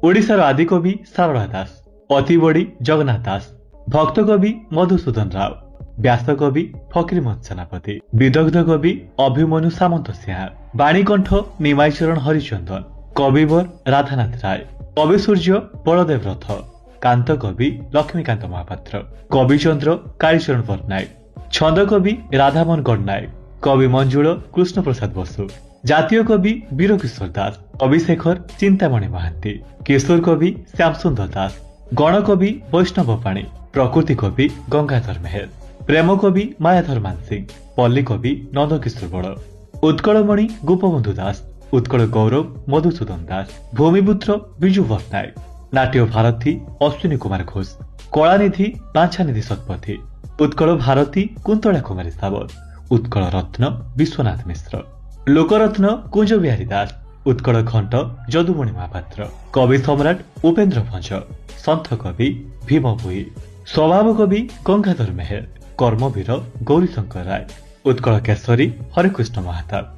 ओडिशार आदिकवि सारला दास, अतिबड़ी जगन्नाथ दास, भक्त कवि मधुसूदन राव, व्यास कवि फकीरमोहन सेनापति, विदग्ध कवि अभिमन्यु सामंत सिंह, बाणीकंठ निमाईचरण हरिचंदन, कविवर राधानाथ राय, कवि सूर्य बलदेव रथ, कांत कवि लक्ष्मीकांत महापात्र, कविचंद्र कालीचरण पट्टनायक, छंद कवि राधामोहन गणनायक, कवि मंजुल कृष्ण प्रसाद बसु, जातीय कवि वीरकिशोर दास, कविशेखर चिंतामणि महांती, किशोर कवि श्याम सुंदर दास, गणकवि वैष्णव पाणी, प्रकृति कवि गंगाधर मेहर, प्रेम कवि मायाधर मानसिंह, पल्ली कवि नंदकिशोर बड़, उत्कलमणि गोपबंधु दास, उत्कल गौरव मधुसूदन दास, भूमिपुत्र विजु पट्टनायक, नाट्य भारती अश्विनी कुमार घोष, कलानिधि बाछानिधि शतपथी, उत्कल भारती कुंतला कुमारी सावत, उत्कल रत्न विश्वनाथ मिश्र, लोकरत्न कुंज बिहारी दास, उत्कल घंट जदुमणि महापात्र, कवि सम्राट उपेन्द्र भंज, सन्थ कवि भीम भुई, स्वभाव कवि गंगाधर मेहर, कर्मवीर गौरीशंकर राय, उत्कल केशरी हरिकृष्ण महाताब।